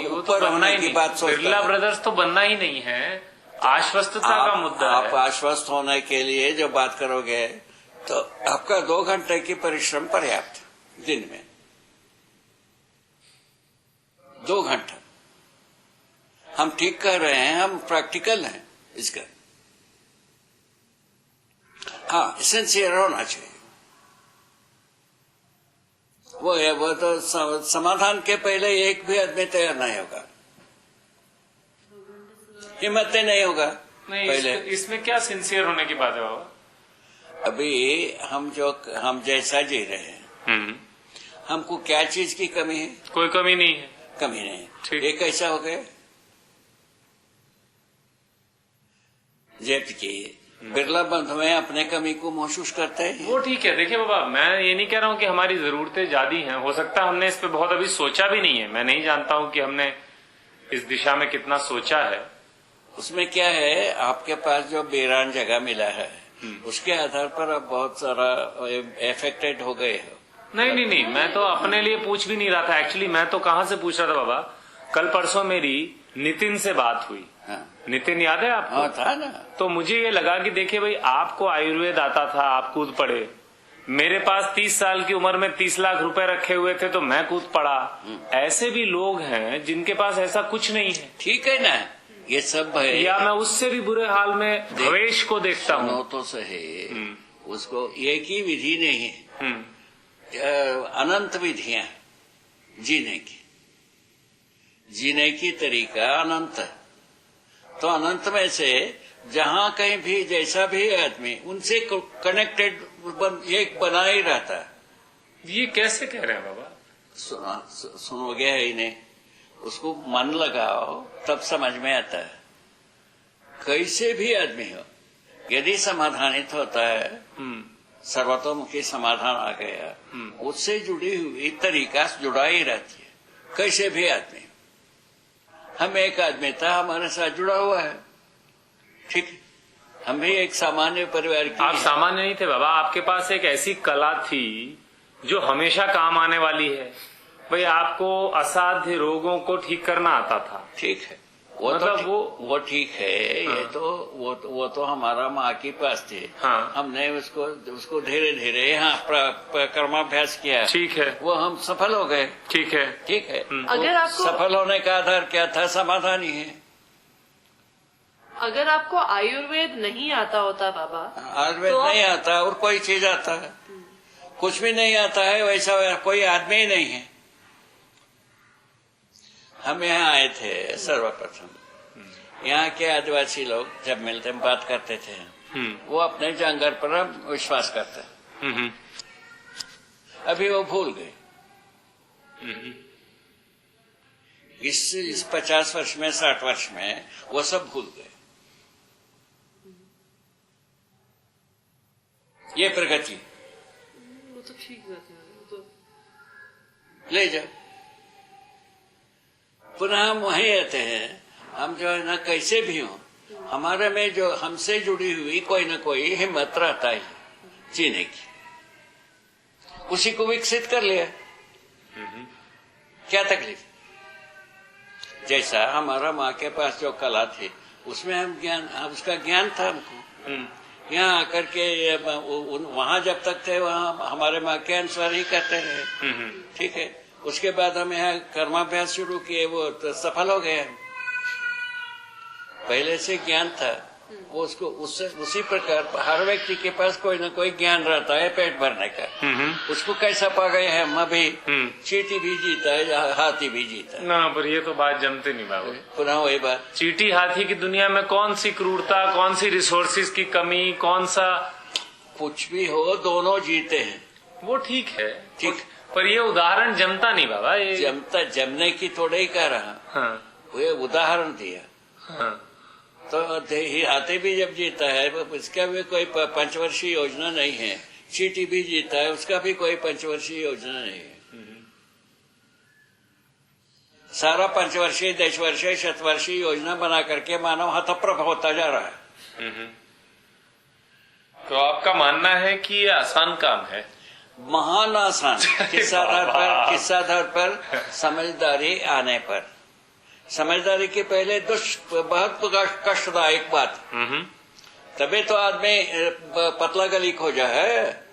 ऊपर होने की बात सोचता है।
बिरला ब्रदर्स तो बनना ही नहीं है, आश्वस्तता का मुद्दा
आप
है।
आश्वस्त होने के लिए जो बात करोगे तो आपका 2 घंटे की परिश्रम पर्याप्त दिन में। 2 घंटा हम ठीक कर रहे हैं, हम प्रैक्टिकल हैं इसका। हाँ, सिंसियर होना चाहिए। वो तो समाधान के पहले एक भी आदमी तैयार नहीं होगा, हिम्मत नहीं होगा।
नहीं,
पहले
इसमें क्या सिंसियर होने की बात है बाबा?
अभी हम जैसा जी रहे हैं, हमको क्या चीज की कमी है?
कोई कमी नहीं है।
कमी नहीं।
ठीक।
ये कैसा हो गया? जबकि बिरला बंधु में अपने कमी को महसूस करते हैं।
वो ठीक है। देखिए बाबा, मैं ये नहीं कह रहा हूँ कि हमारी जरूरतें ज्यादा हैं, हो सकता है हमने इस पे बहुत अभी सोचा भी नहीं है। मैं नहीं जानता हूँ कि हमने इस दिशा में कितना सोचा है।
उसमें क्या है, आपके पास जो बेरान जगह मिला है उसके आधार पर आप बहुत सारा एफेक्टेड हो गए हो।
नहीं, मैं तो अपने लिए पूछ भी नहीं रहा था। एक्चुअली मैं तो कहाँ से पूछ रहा था बाबा, कल परसों मेरी नितिन से बात हुई।
हाँ।
नितिन याद है आपको?
हाँ, था ना।
तो मुझे ये लगा कि देखिए भाई, आपको आयुर्वेद आता था, आप कूद पड़े। मेरे पास 30 साल की उम्र में 30 लाख रुपए रखे हुए थे तो मैं कूद पड़ा। ऐसे भी लोग हैं जिनके पास ऐसा कुछ नहीं है।
ठीक है ना, ये सब है।
या मैं उससे भी बुरे हाल में भवेश को देखता हूँ।
तो सही, उसको एक ही विधि नहीं है, अनंत विधियां जीने की तरीका अनंत है। तो अनंत में से जहां कहीं भी जैसा भी आदमी उनसे कनेक्टेड एक बना ही रहता है।
ये कैसे कह रहे हैं बाबा?
सुनोगे ही नहीं, उसको मन लगाओ तब समझ में आता है। कैसे भी आदमी हो, यदि समाधानित होता है, सर्वतोमुखी समाधान आ गया, उससे जुड़ी हुई तरीका जुड़ा ही रहती है। कैसे भी आदमी, हम एक आदमी था, हमारे साथ जुड़ा हुआ है, ठीक है। हम भी एक सामान्य परिवार की।
आप सामान्य नहीं थे बाबा, आपके पास एक ऐसी कला थी जो हमेशा काम आने वाली है। भाई, आपको असाध्य रोगों को ठीक करना आता था।
ठीक है, वो
मतलब
तो वो ठीक है।
हाँ।
ये तो वो तो हमारा माँ की पास थे।
हाँ।
हमने उसको धीरे धीरे यहाँ कर्माभ्यास किया।
ठीक है,
वो हम सफल हो गए।
ठीक है।
ठीक है।
अगर आपको
सफल होने का आधार क्या था? समाधान ही है।
अगर आपको आयुर्वेद नहीं आता होता बाबा,
आयुर्वेद
तो
नहीं आता और कोई चीज आता है, कुछ भी नहीं आता है, वैसा कोई आदमी ही नहीं है। हम यहाँ आए थे सर्वप्रथम, यहाँ के आदिवासी लोग जब मिलते बात करते थे, वो अपने जंगल पर विश्वास करते, अभी वो भूल गए। इस 50 वर्ष में 60 वर्ष में वो सब भूल गए। ये प्रगति
वो तो ठीक बात है, वो तो
ले जाओ। पुनः हम वहीं रहते हैं। हम जो है ना, कैसे भी हो, हमारे में जो हमसे जुड़ी हुई कोई ना कोई हिम्मत रहता है जीने की, उसी को विकसित कर लिया। क्या तकलीफ? जैसा हमारा माँ के पास जो कला थी उसमें उसका ज्ञान था हमको। यहाँ आकर के वहाँ जब तक थे वहाँ हमारे माँ के अनुसार ही करते रहे। ठीक है, उसके बाद हम यहाँ कर्माभ्यास शुरू किए, वो तो सफल हो गए। पहले से ज्ञान था वो, उसको उसी प्रकार हर व्यक्ति के पास कोई ना कोई ज्ञान रहता है पेट भरने का। उसको कैसा पा गए हम अभी? चींटी भी जीता है या हाथी भी जीता है
ना, पर ये तो बात जमते नहीं बाबू।
पुनः वही बात,
चींटी हाथी की दुनिया में कौन सी क्रूरता, कौन सी रिसोर्सेज की कमी, कौन सा
कुछ भी हो, दोनों जीते हैं।
वो ठीक है,
ठीक,
पर ये उदाहरण जमता नहीं बाबा। ये
जमने की थोड़े ही कह रहा।
हाँ,
वो उदाहरण दिया।
हाँ,
तो हाथी भी जब जीता है उसका भी कोई पंचवर्षीय योजना नहीं है। चींटी भी जीता है, उसका भी कोई पंचवर्षीय योजना नहीं है। सारा पंचवर्षीय, दशवर्षीय, शतवर्षीय योजना बना करके मानव हतप्रभ होता जा रहा है।
तो आपका मानना है कि ये आसान काम है?
महान आसान। किस आधार पर? समझदारी आने पर। समझदारी के पहले बहुत कष्टदायक बात, तभी तो आदमी पतला गली खोजा है।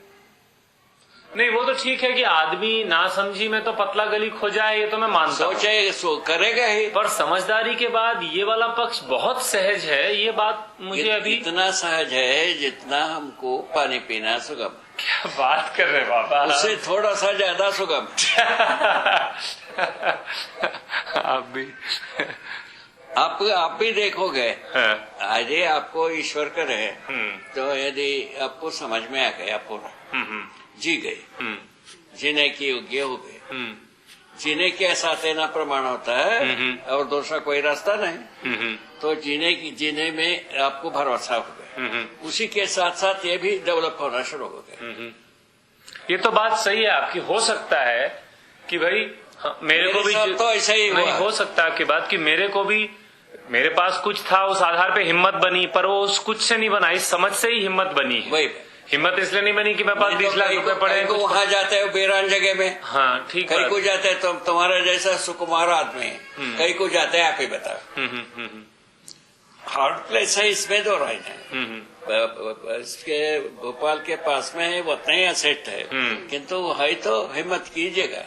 नहीं, वो तो ठीक है कि आदमी ना समझी में तो पतला गली खोजा है, ये तो मैं मानता हूं।
सोचे करेगा ही,
पर समझदारी के बाद ये वाला पक्ष बहुत सहज है। ये बात मुझे अभी
इतना सहज है जितना हमको पानी पीना सुगम।
क्या बात कर रहे बाबा,
उससे थोड़ा सा ज्यादा सुगम। आप भी देखोगे।
हाँ।
आज आपको ईश्वर करे तो यदि आपको समझ में आ गया पूरा, जी गए, जीने की योग्य हो गए। जीने के साथ ना प्रमाण होता है और दूसरा कोई रास्ता नहीं। तो जीने में आपको भरोसा हो गया, उसी के साथ साथ ये भी डेवलप होना शुरू हो गया।
ये तो बात सही है आपकी। हो सकता है कि भाई मेरे को भी
तो ऐसा ही
नहीं हो सकता आपकी बात कि मेरे को भी, मेरे पास कुछ था, उस आधार पे हिम्मत बनी, पर वो उस कुछ से नहीं बना, इस समझ से ही हिम्मत बनी है।
वही
हिम्मत इसलिए नहीं बनी कि मेरे पास 20 लाख रुपए पड़े हैं।
वहाँ जाते हो बेरान जगह में।
हाँ ठीक है।
कई को जाते हैं, तुम्हारा जैसा सुकुमार आदमी, कई को जाते हैं, आप ही बताओ। हार्ड प्लेस है, इसमें दो राय है। इसके भोपाल के पास में उतना ही एसेट है, किंतु है तो हिम्मत कीजिएगा।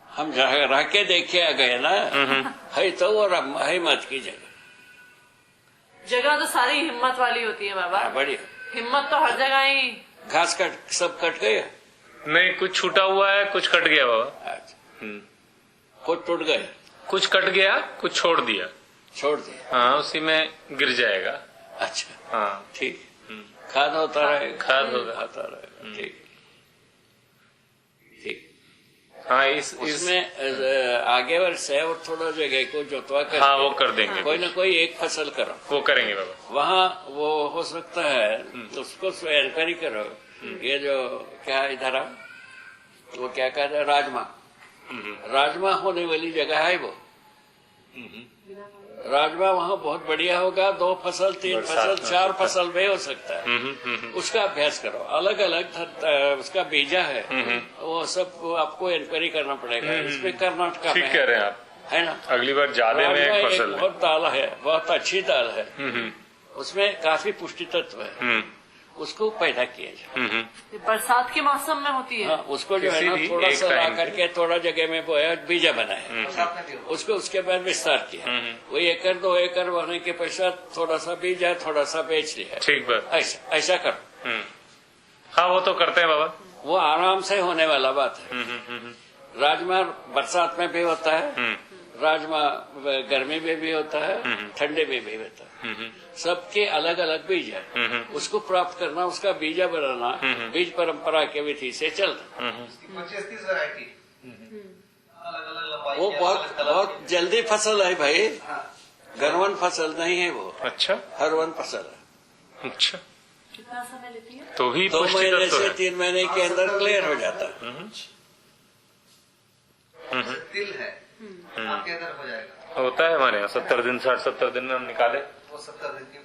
हम रह के देखे आ गए ना, है तो वो हिम्मत कीजिएगा।
जगह तो सारी हिम्मत वाली होती है बाबा।
बढ़िया,
हिम्मत तो हर जगह ही।
घास सब कट गया?
नहीं, कुछ छूटा हुआ है, कुछ कट गया बाबा।
कुछ टूट गए,
कुछ कट गया, कुछ छोड़ दिया।
छोड़ दिया,
हाँ, उसी में गिर जाएगा।
अच्छा,
हाँ
ठीक। खाद होता रहेगा,
खाद होगा,
होता रहेगा। ठीक ठीक।
हाँ,
इसमें आगे वर्ष है और थोड़ा जगह को जोतवा कर,
हाँ वो कर देंगे।
कोई ना कोई एक फसल करो,
वो करेंगे बाबा।
वहाँ वो हो सकता है, उसको इंक्वायरी करो। ये जो क्या इधर वो क्या कहते हैं, राजमा होने वाली जगह है वो। राजमा वहाँ बहुत बढ़िया होगा, 2 फसल, 3 फसल, 4 फसल में हो सकता है। उसका अभ्यास करो। अलग अलग उसका बीजा है, वो सब आपको इंक्वायरी करना पड़ेगा। इसमें कर्नाटका में
ठीक कह रहे हैं आप,
है ना।
अगली बार ज्यादा में एक फसल
बहुत दाल है, बहुत अच्छी दाल है, उसमें काफी पुष्टि तत्व है, उसको पैदा किया जाए।
बरसात के मौसम में होती है।
हाँ, उसको जो है ना थोड़ा सा ला करके थोड़ा जगह में बोया, बीजा बनाया, उसको उसके बाद विस्तार किया। वो 1-2 एकड़ होने के पश्चात थोड़ा सा बीजा, थोड़ा सा बेच लिया।
ठीक बात,
ऐसा करो।
हाँ वो तो करते हैं बाबा,
वो आराम से होने वाला बात है। राजमा बरसात में भी होता है, राजमा गर्मी में भी होता है, ठंडे में भी होता है। सबके अलग अलग बीज है, उसको प्राप्त करना, उसका बीजा बनाना बीज परंपरा के विधि से चलता।
25-30 वैरायटी अलग अलग लंबाई,
वो बहुत जल्दी फसल है भाई, घरवन फसल नहीं है वो।
अच्छा,
हरवन फसल है।
अच्छा,
कितना समय लेती है?
तो भी
2 महीने से 3 महीने के अंदर क्लियर हो जाता है।
तिल है, आपके अंदर हो जाएगा।
होता है हमारे यहाँ 70 दिन, 60-70 दिन में हम निकाले।
वो 70 दिन की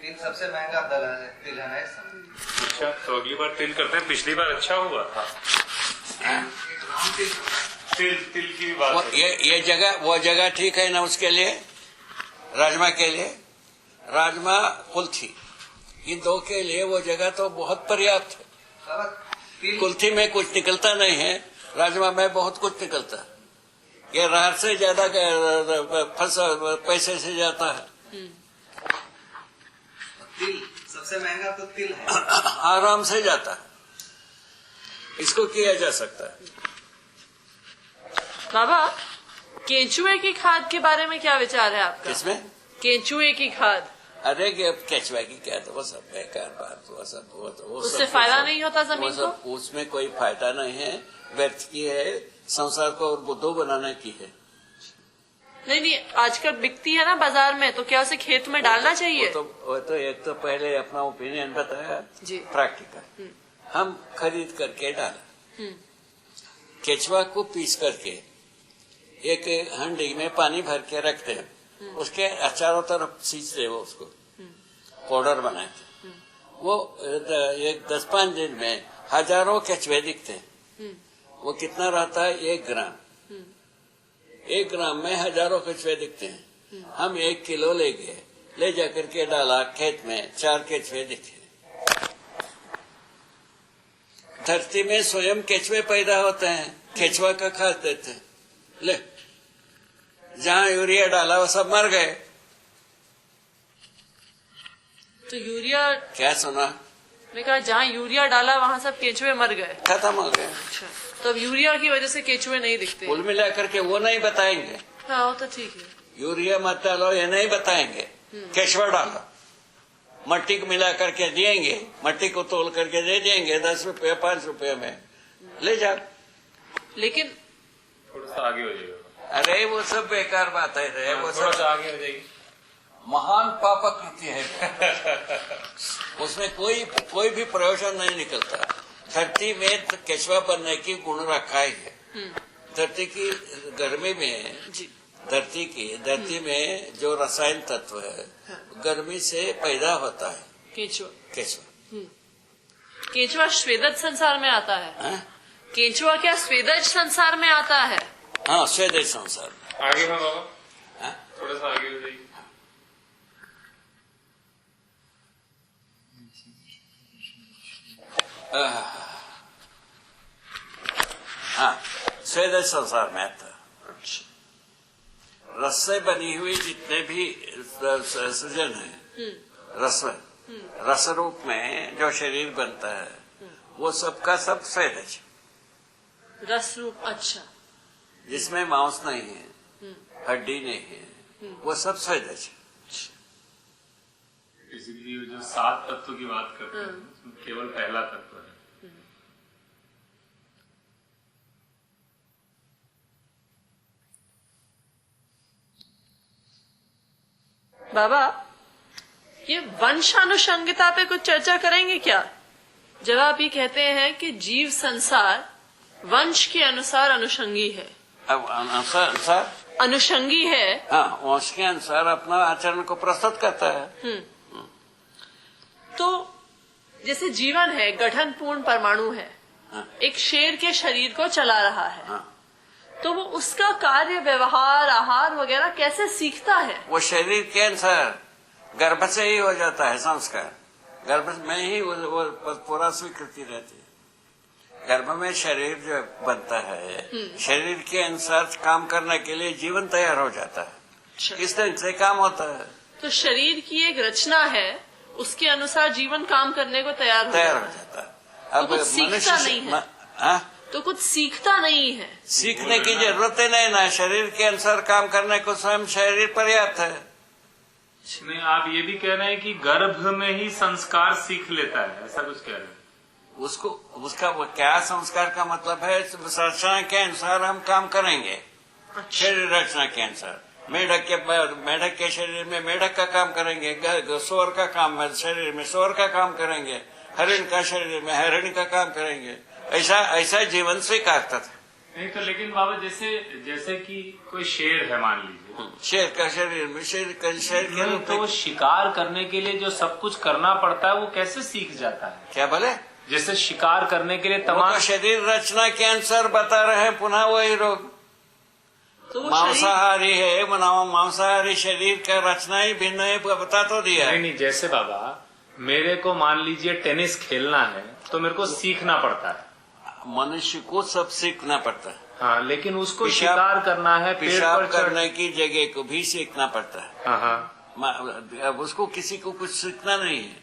तिल सबसे महंगा दल है, तिल है ना इस समय।
अच्छा, तो अगली बार तिल करते हैं। पिछली बार अच्छा हुआ था। तिल की भी बात
वो
होती है।
ये वो जगह ठीक है ना उसके लिए, राजमा के लिए, राजमा कुल्थी, इन दो के लिए वो जगह तो बहुत पर्याप्त है।
बाबा तिल
कुल्थी में कुछ निकलता नहीं है, राजमा में बहुत कुछ निकलता है। ये राहर से ज्यादा पैसे से जाता है।
तिल सबसे महंगा तो तिल है।
आराम से जाता है, इसको किया जा सकता है।
बाबा, केंचुए की खाद के बारे में क्या विचार है आपका?
किसमें?
केंचुए की खाद,
अरे ये केचुआ की क्या, तो वो सब बेकार बात, वो सब
उससे फायदा नहीं होता जमीन को?
उसमें कोई फायदा नहीं है, व्यर्थ की है, संसार को और बुद्धू बनाने की है।
नहीं, आजकल बिकती है ना बाजार में, तो क्या उसे खेत में डालना चाहिए?
वो तो एक तो पहले अपना ओपिनियन बताया
जी।
प्रैक्टिकल, हम खरीद करके डाला, केचुआ को पीस करके एक हंडी में पानी भर के रखते हैं, उसके चारों तरफ सींचते वो, उसको पाउडर बनाते, वो एक 10-5 दिन में हजारों केचुए दिखते हैं। वो कितना रहता है? 1 ग्राम। 1 ग्राम में हजारों केचुए दिखते हैं। हम 1 किलो ले गए, ले जाकर के डाला खेत में, 4 केचुए दिखे। धरती में स्वयं केचुए पैदा होते हैं, केचुआ का खाद देते हैं। ले, जहाँ यूरिया डाला वो सब मर गए।
तो यूरिया,
क्या सुना?
मैं कहा जहाँ यूरिया डाला वहाँ सब केंचुए मर गए।
खत्म हो गए।
अच्छा, तो अब यूरिया की वजह से केंचुए नहीं दिखते?
कुल मिला करके वो नहीं बताएंगे,
हाँ, वो तो ठीक है।
यूरिया मत डालो ये नहीं बताएंगे, केचुआ डालो, मट्टी को मिला करके देंगे, मट्टी को तोल करके दे देंगे 10 रुपये 5 रुपये में, ले जाओ।
लेकिन
थोड़ा सा आगे हो जाएगा।
अरे वो सब बेकार बात है रे, वो
थोड़ा
सब
सा आगे हो जाएगी।
महान पापकृति है, उसमें कोई भी प्रयोजन नहीं निकलता। धरती में केचुआ बनने की गुण रखा ही है। धरती की गर्मी में,
जी,
धरती में जो रसायन तत्व है, गर्मी से पैदा होता है
केंचुआ।
केचुआ।
केंचुआ स्वेदज संसार में आता है?
हाँ?
केंचुआ क्या स्वेदज संसार में आता है?
हाँ, स्वेदेश संसार में।
आगे में बाबा,
हाँ?
थोड़ा सा आगे हो जाएगी।
हाँ, स्वेदेश संसार में आता है। रस से बनी हुई जितने भी सृजन है, रस रूप में जो शरीर बनता है, वो सबका सब स्वेदेश,
रस रूप। अच्छा,
जिसमें मांस नहीं है, हड्डी नहीं है, वो सब स्वेदेश।
इसीलिए जो 7 तत्व की बात करते हैं, उसमें केवल पहला तत्व है।
बाबा, ये वंशानुषंगिता पे कुछ चर्चा करेंगे क्या? जब आप ये कहते हैं कि जीव संसार वंश के अनुसार अनुषंगी है,
अब अनुसार
अनुषंगी है,
हाँ, वंश के अनुसार अपना आचरण को प्रस्तुत करता है।
तो जैसे जीवन है, गठन पूर्ण परमाणु है,
हाँ।
एक शेर के शरीर को चला रहा है,
हाँ।
तो वो उसका कार्य, व्यवहार, आहार वगैरह कैसे सीखता है?
वो शरीर के अनुसार गर्भ से ही हो जाता है संस्कार, गर्भ में ही वो पूरा स्वीकृति रहती है। गर्भ में शरीर जो बनता है, शरीर के अनुसार काम करने के लिए जीवन तैयार हो जाता है। इस तरह से काम होता है।
तो शरीर की एक रचना है, उसके अनुसार जीवन काम करने को तैयार हो जाता है।
अब
कुछ सीखता नहीं है।
हाँ?
तो कुछ सीखता नहीं है।
सीखने की जरूरत ही नहीं ना, शरीर के अनुसार काम करने को स्वयं शरीर पर्याप्त है।
नहीं, आप ये भी कह रहे हैं कि गर्भ में ही संस्कार सीख लेता है, ऐसा कुछ कह रहे हैं?
उसका वो क्या संस्कार का मतलब है? रचना के अनुसार हम काम करेंगे, शरीर रचना के अनुसार। मेढक के शरीर में मेढक का काम करेंगे, सूअर का काम है शरीर में सूअर का काम करेंगे, हरिण का शरीर में हरिण का काम करेंगे। ऐसा जीवन स्वीकारता था।
नहीं तो लेकिन बाबा, जैसे कि कोई शेर है मान लीजिए,
शेर का शरीर में शेर के रूप
तो वो शिकार करने के लिए जो सब कुछ करना पड़ता है, वो कैसे सीख जाता है?
क्या बोले?
जैसे शिकार करने के लिए
वो
तमाम
तो शरीर रचना के अनुसार बता रहे हैं, पुनः वही रोग।
तो वो शरीर
मांसाहारी है, मांसाहारी शरीर का रचना ही भिन्न है, बता तो दिया है।
नहीं, जैसे बाबा मेरे को मान लीजिए टेनिस खेलना है तो मेरे को सीखना पड़ता है।
मनुष्य को सब सीखना पड़ता है।
हाँ, लेकिन उसको
पेशाब-
शिकार करना है, पेड़
पेशाब
पर चढ़।
करने की जगह को भी सीखना पड़ता है।
हाँ हाँ,
अब उसको किसी को कुछ सीखना नहीं है,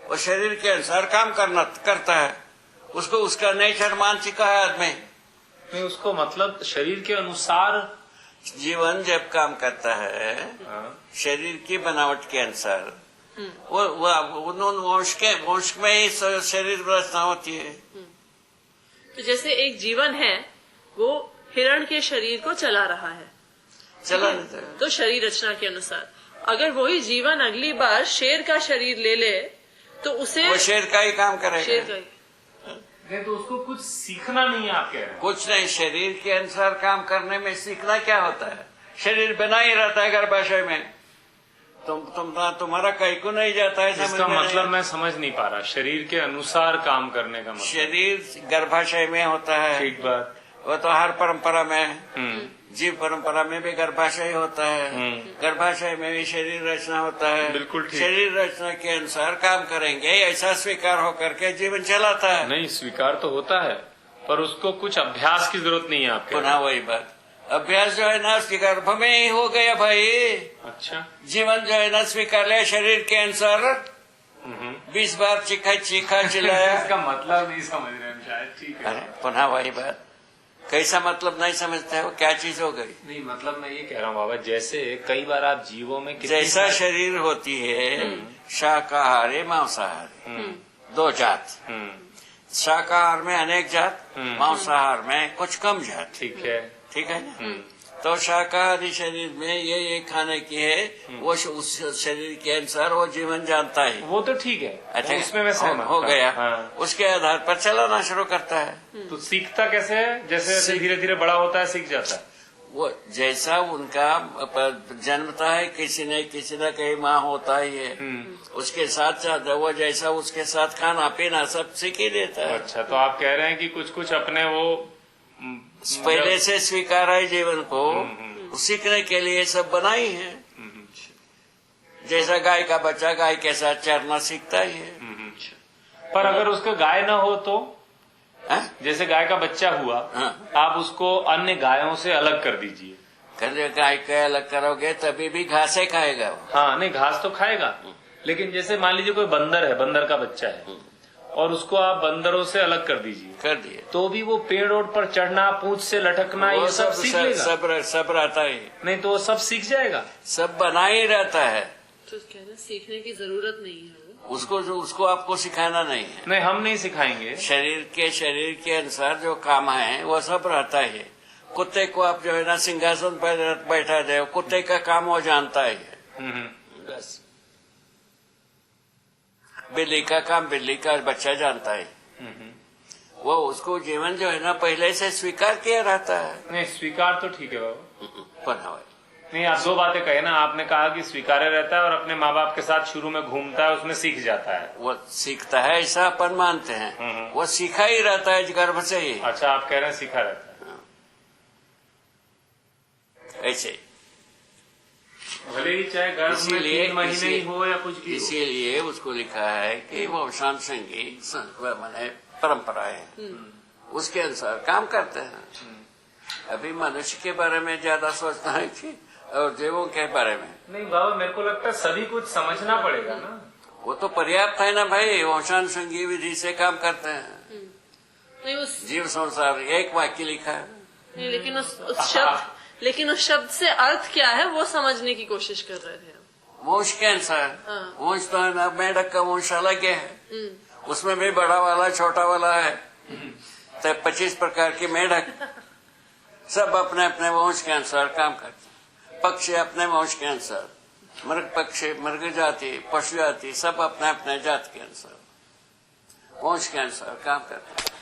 वो शरीर के अनुसार काम करता है। उसको उसका नेचर मान चुका है आदमी।
नहीं, उसको मतलब शरीर के अनुसार।
जीवन जब काम करता है
हाँ,
शरीर की बनावट के अनुसार, वो वंश में ही शरीर रचना होती है।
तो जैसे एक जीवन है, वो हिरण के शरीर को चला रहा है,
चला लेता है।
तो शरीर रचना के अनुसार। अगर वही जीवन अगली बार शेर का शरीर ले ले तो उसे
वो शेर का ही काम
शेर
करेगा।
का ही।
नहीं तो उसको कुछ सीखना नहीं है, आप कह रहे हैं।
कुछ नहीं, शरीर के अनुसार काम करने में सीखना क्या होता है? शरीर बना ही रहता है गर्भाशय में। तुम्हारा कहीं को नहीं जाता है। समझ
इसका
में नहीं
मतलब मैं समझ नहीं पा रहा, शरीर के अनुसार काम करने का मतलब।
शरीर गर्भाशय में होता है।
ठीक बात।
वो तो हर परंपरा में,
हम्म,
जीव परंपरा में भी गर्भाशय होता है। गर्भाशय में भी शरीर रचना होता है।
बिल्कुल ठीक।
शरीर रचना के अनुसार काम करेंगे, ऐसा स्वीकार होकर के जीवन चलाता है।
नहीं, स्वीकार तो होता है, पर उसको कुछ अभ्यास की जरूरत नहीं है आपके।
पुनः वही बात, अभ्यास जो है ना उसके गर्भ में ही हो गया भाई।
अच्छा।
जीवन जो है ना स्वीकार लिया शरीर के अनुसार। 20 बार चीखा चिल्लाया।
इसका मतलब नहीं समझ रहे हम शायद। ठीक है।
अरे पुनः वही बात, कैसा मतलब नहीं समझता है? वो क्या चीज हो गई?
नहीं, मतलब मैं ये कह रहा हूँ बाबा, जैसे कई बार आप जीवों में कितनी
जैसा
बार-
शरीर होती है, शाकाहारी मांसाहारी, दो जात। शाकाहार में अनेक जात, मांसाहार में कुछ कम जात।
ठीक है।
ठीक है ना? तो शाकाहारी शरीर में ये खाने की है, वो उस शरीर के अनुसार वो जीवन जानता है।
वो तो ठीक है।
अच्छा,
उसमें मैं सहमत
हो
था।
गया।
हाँ।
उसके आधार पर चलाना शुरू करता है।
तो सीखता कैसे है? जैसे जैसे धीरे धीरे बड़ा होता है सीख जाता है।
वो जैसा उनका जन्मता है, किसी न कहीं माँ होता ही है, उसके साथ साथ वो जैसा उसके साथ खाना पीना सब सीख ही देता है।
अच्छा, तो आप कह रहे हैं कि कुछ कुछ अपने वो
पहले से स्वीकार है जीवन को, सीखने के लिए सब बनाई है। जैसा गाय का बच्चा गाय के साथ चरना सीखता ही है।
पर अगर उसका गाय ना हो तो,
हाँ?
जैसे गाय का बच्चा हुआ,
हाँ।
आप उसको अन्य गायों से अलग कर दीजिए।
कर गाय के अलग करोगे तभी भी घासे खाएगा वो।
हाँ, नहीं घास तो खाएगा, लेकिन जैसे मान लीजिए कोई बंदर है, बंदर का बच्चा है, और उसको आप बंदरों से अलग कर दीजिए,
कर दिए
तो भी वो पेड़ ओड़ पर चढ़ना, पूंछ से लटकना,
वो
ये सब सीख लेगा।
सब रहता है,
नहीं तो वो सब सीख जाएगा।
सब बना ही रहता है।
तो कहना सीखने की जरूरत नहीं है।
उसको आपको सिखाना नहीं है।
नहीं, हम नहीं सिखाएंगे।
शरीर के अनुसार जो काम है वो सब रहता है। कुत्ते को आप जो है ना सिंहासन पर बैठा दे, कुत्ते का काम वो जानता है। बस बिल्ली का काम बिल्ली का बच्चा जानता है। वो उसको जीवन जो है ना पहले से स्वीकार किया रहता है।
नहीं, स्वीकार तो ठीक है बाबा।
पर
नहीं, आप दो बातें कहे ना, आपने कहा कि स्वीकार्य रहता है और अपने माँ बाप के साथ शुरू में घूमता है, उसमें सीख जाता है।
वो सीखता है ऐसा अपन मानते हैं। वो सीखा ही रहता है गर्भ से ही।
अच्छा, आप कह रहे हैं सीखा रहता है।
ऐसे
भले ही चाहे गर्भ में 3 महीने ही हो या कुछ भी हो।
इसीलिए उसको लिखा है कि वो सांसंगी माने परंपराएं उसके अनुसार काम करते हैं। अभी मनुष्य के बारे में ज्यादा सोचना है कि और जीवों के बारे में
नहीं बाबा, मेरे को लगता है सभी कुछ समझना पड़ेगा ना।
वो तो पर्याप्त है ना भाई। वंशानुसंगी विधि से काम करते हैं।
नहीं उस
जीव संसार एक वाक्य लिखा है।
नहीं, लेकिन उस शब्द से अर्थ क्या है वो समझने की कोशिश कर रहे थे हम।
वंश के अनुसार वंश तो है ना, मेढक का वंश अलग है। उसमें भी बड़ा वाला छोटा वाला है। तो 25 प्रकार की मेढक सब अपने अपने वंश के अनुसार काम करते हैं। पक्षी अपने वंश के अनुसार, मृग पक्षी मृग जाति पशु जाति सब अपने अपने जात के अनुसार वंश के अनुसार काम करते हैं।